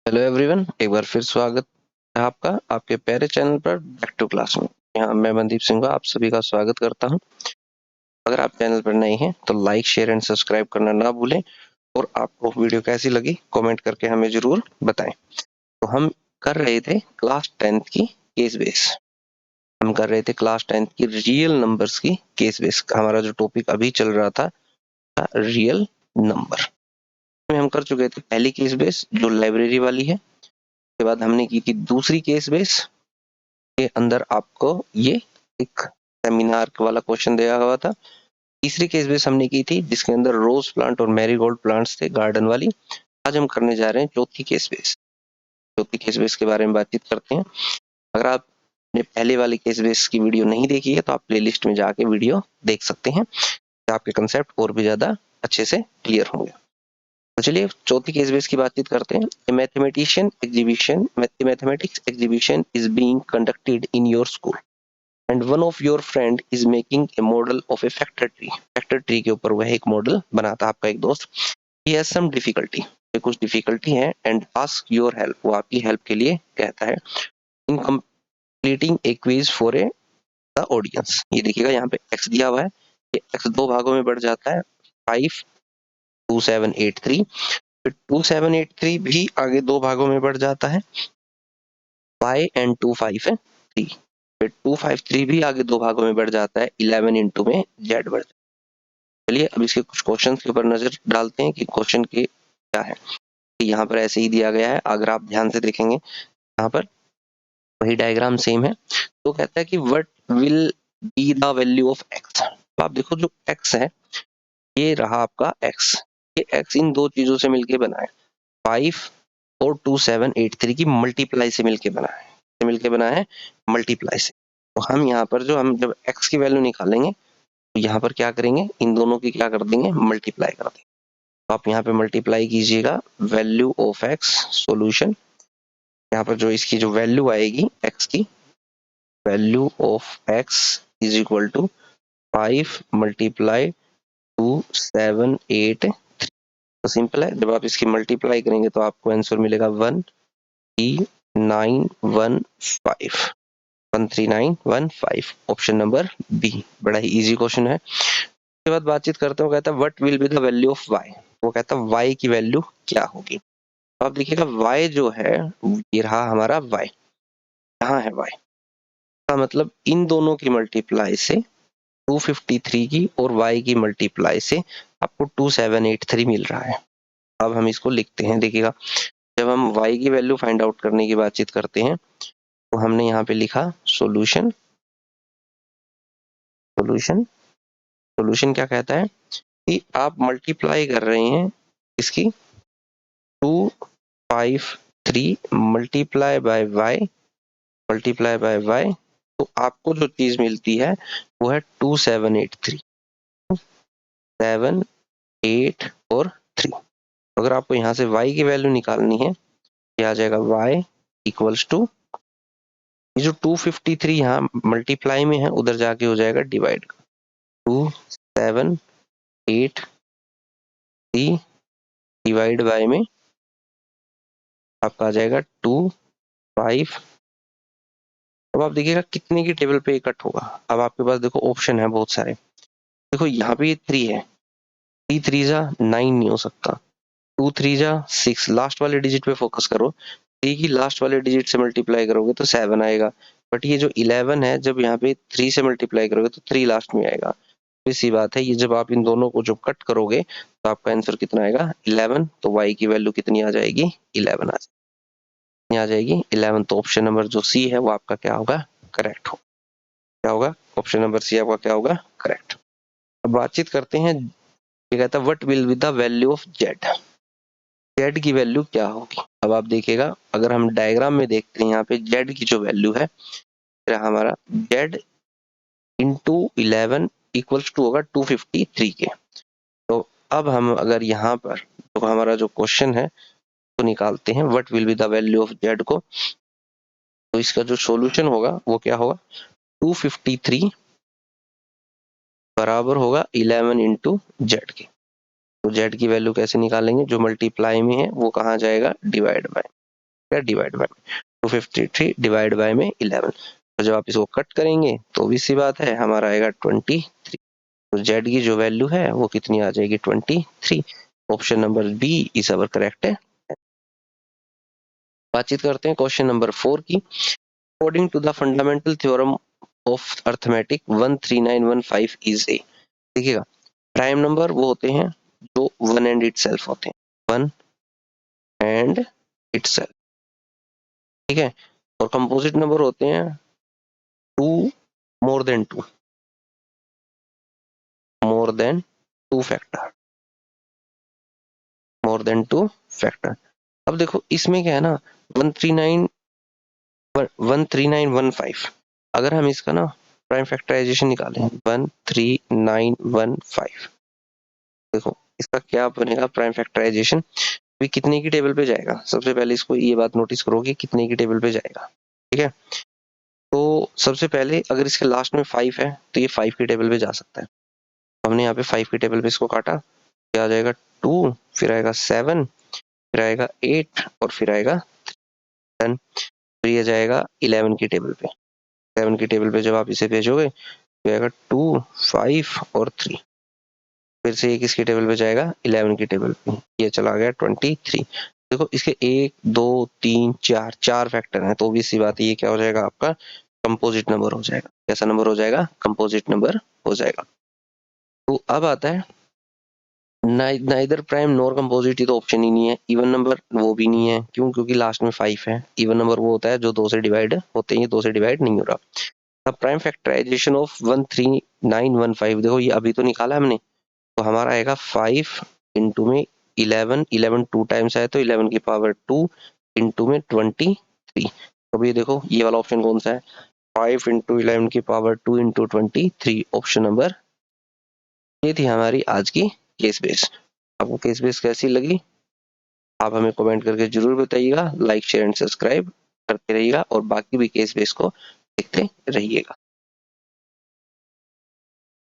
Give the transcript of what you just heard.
Hello everyone, एक बार फिर स्वागत है आपका आपके प्यारे चैनल पर बैक टू क्लास में। यहाँ मैं मनदीप सिंह आप सभी का स्वागत करता हूँ। अगर आप चैनल पर नए हैं तो लाइक शेयर एंड सब्सक्राइब करना ना भूलें और आपको वीडियो कैसी लगी कमेंट करके हमें जरूर बताएं। तो हम कर रहे थे क्लास 10th की केस बेस। हम कर रहे थे क्लास 10th की रियल नंबर्स की केस बेस। हमारा जो टॉपिक अभी चल रहा था रियल नंबर में हम कर चुके थे पहली केस बेस जो लाइब्रेरी वाली है। के बाद हमने की थी दूसरी केस बेस के अंदर आपको ये एक सेमिनार वाला क्वेश्चन दिया हुआ था। तीसरी केस बेस हमने की थी जिसके अंदर रोज प्लांट और मैरीगोल्ड प्लांट्स थे गार्डन वाली। आज हम करने जा रहे हैं चौथी केस बेस। चौथी केस बेस के बारे में बातचीत करते हैं। अगर आपने पहले वाली केस बेस की वीडियो नहीं देखी है तो आप प्लेलिस्ट में जाके वीडियो देख सकते हैं, आपके कंसेप्ट और भी ज्यादा अच्छे से क्लियर होंगे। तो चलिए चौथी केस बेस की बातचीत करते हैं। A mathematician exhibition, mathematics exhibition is being conducted in your school and one of your friend is making a model of a factor tree. Factor tree के ऊपर वह एक मॉडल बनाता है आपका एक दोस्त। He has some difficulty, कुछ डिफिकल्टी है and ask your help, वो आपकी हेल्प के लिए कहता है in completing a quiz for a the audience। ये देखिएगा यहाँ पे x दिया हुआ है, ये x दो भागों में बढ़ जाता है 5 2 7 8 3। फिर 2783 भी आगे दो भागों में बढ़ जाता है, y एंड 25 है 3। फिर 253 भी आगे दो भागों में बढ़ जाता है, 11 इंटू में z बढ़ जाता है। चलिए अब इसके कुछ क्वेश्चन के ऊपर नजर डालते हैं कि क्वेश्चन के क्या है। यहाँ पर ऐसे ही दिया गया है, अगर आप ध्यान से देखेंगे यहाँ पर वही डायग्राम सेम है। तो कहता है कि what will be the value of x। तो आप देखो जो x है ये रहा आपका x, ये x इन दो चीजों से मिलके बना है, 5 और 2783 की मल्टीप्लाई से मिलके बना है मल्टीप्लाई से। तो हम यहाँ पर जो हम जब x की वैल्यू निकालेंगे तो यहाँ पर क्या करेंगे, इन दोनों की क्या कर देंगे, मल्टीप्लाई कर देंगे। तो आप यहाँ पे मल्टीप्लाई कीजिएगा वैल्यू ऑफ x सॉल्यूशन। यहाँ पर जो इसकी जो वैल्यू आएगी x की, value of x is equal to 5 multiply 2783। तो सिंपल है, जब आप इसकी मल्टीप्लाई करेंगे तो आपको आंसर मिलेगा 13915 ऑप्शन नंबर बी। बड़ा ही इजी क्वेश्चन है। उसके बाद बातचीत करते हैं, कहता है what will be the value of y। वो कहता है y की वैल्यू क्या होगी। तो आप देखिएगा y जो है ये रहा हमारा y, कहाँ है y का मतलब इन दोनों की मल्टीप्लाई से 253 की और y की मल्टीप्लाई से आपको 2783 मिल रहा है। अब हम इसको लिखते हैं, देखिएगा जब हम y की वैल्यू फाइंड आउट करने की बातचीत करते हैं तो हमने यहाँ पे लिखा सॉल्यूशन। सॉल्यूशन सॉल्यूशन क्या कहता है कि आप मल्टीप्लाई कर रहे हैं इसकी 253 मल्टीप्लाई बाय y, तो आपको जो चीज मिलती है वो है 2783, 7 8 और 3। अगर आपको यहाँ से y की वैल्यू निकालनी है ये आ जाएगा y इक्वल्स टू, ये जो 253 यहाँ मल्टीप्लाई में है उधर जाके हो जाएगा डिवाइड, 2 7 8 3 डिवाइड बाय में आपका आ जाएगा 2 5। अब आप देखिएगा कितने की टेबल पे कट होगा। अब आपके पास देखो ऑप्शन है बहुत सारे, देखो यहाँ पे 3 है, 3 3 जा 9 नहीं हो सकता, 2 3 जा 6, लास्ट वाले डिजिट पे फोकस करो, 3 की लास्ट वाले डिजिट से मल्टीप्लाई करोगे तो 7 आएगा। बट ये जो 11 है जब यहाँ पे 3 से मल्टीप्लाई करोगे तो 3 लास्ट में आएगा। तो सी बात है, ये जब आप इन दोनों को जब कट करोगे तो आपका आंसर कितना आएगा 11। तो y की वैल्यू कितनी आ जाएगी 11 आ जाएगी 11। तो ऑप्शन नंबर जो सी है वो आपका क्या होगा, करेक्ट हो, क्या होगा ऑप्शन नंबर सी आपका क्या होगा, करेक्ट। अब बातचीत करते हैं, ये कहता है what will be the value of Z. Z की वैल्यू क्या होगी। अब आप देखिएगा अगर हम डायग्राम में देखते हैं यहाँ पे जेड की जो वैल्यू है हमारा जेड इंटू 11 इक्वल्स टू होगा 253 के। तो अब हम अगर यहाँ पर तो हमारा जो क्वेश्चन है तो निकालते हैं what will be the value of Z को। तो इसका जो सॉल्यूशन होगा वो क्या होगा, 253 बराबर होगा 11 इंटू जेड के। तो जेड की वैल्यू कैसे निकालेंगे, जो मल्टीप्लाई में है वो कहाँ जाएगा, डिवाइड बाय। क्या डिवाइड बाय 253 डिवाइड बाय में 11। तो जब आप इसको कट करेंगे तो भी सी बात है हमारा आएगा 23। तो जेड की जो वैल्यू है वो कितनी आ जाएगी 23। Option number B is our correct है। बातचीत करते हैं क्वेश्चन नंबर 4 की। According to the fundamental theorem of arithmetic 13915 is a. देखिएगा प्राइम नंबर वो होते हैं जो वन एंड इटसेल्फ होते हैं, वन एंड इटसेल्फ, ठीक है। और कंपोजिट नंबर होते हैं two more than two, more than two factor, more than two factor. अब देखो इसमें क्या है ना 13915, अगर हम इसका ना प्राइम फैक्टराइजेशन निकालें 13915, देखो इसका क्या बनेगा प्राइम फैक्टराइजेशन, भी कितने की टेबल पे जाएगा। सबसे पहले इसको ये बात नोटिस करो कि कितने की टेबल पे जाएगा, ठीक है। तो सबसे पहले अगर इसके लास्ट में 5 है तो ये 5 की टेबल पे जा सकता है। हमने यहाँ पे 5 की टेबल पे इसको काटा, क्या आ जाएगा 2, फिर आएगा 7, फिर आएगा 8 और फिर आएगा 10, फिर ये जाएगा 11 की टेबल पे। 7 की टेबल पे जब आप इसे भेजोगे तो आएगा 2, 5 और 3, फिर से ये किसकी टेबल पे जाएगा 11 की टेबल पे, ये चला गया 23। देखो इसके 1 2 3 4 4 फैक्टर हैं, तो भी सी बात है ये क्या हो जाएगा आपका कंपोजिट नंबर हो जाएगा। कैसा नंबर हो जाएगा कंपोजिट नंबर हो जाएगा। तो अब आता है नाइदर प्राइम नॉर कंपोजिट, ये तो ऑप्शन ही नहीं है। इवन नंबर वो भी नहीं है, क्यों? क्योंकि लास्ट में 5 है। इवन नंबर वो होता है जो 2 से डिवाइड होते हैं, ये 2 से डिवाइड नहीं हो रहा। अब प्राइम फैक्टराइजेशन ऑफ 13915, देखो ये अभी तो निकाला हमने, तो हमारा आएगा 5 इंटू में 11, 11 टू टाइम्स आए तो 11 की पावर 2 इंटू में 23। तो ये देखो ये वाला ऑप्शन कौन सा है, 5 इंटू 11 की पावर 2 इंटू 23, ऑप्शन नंबर। ये थी हमारी आज की केस बेस। आपको केस बेस कैसी लगी आप हमें कमेंट करके जरूर बताइएगा। लाइक शेयर एंड सब्सक्राइब करते रहिएगा और बाकी भी केस बेस को देखते रहिएगा।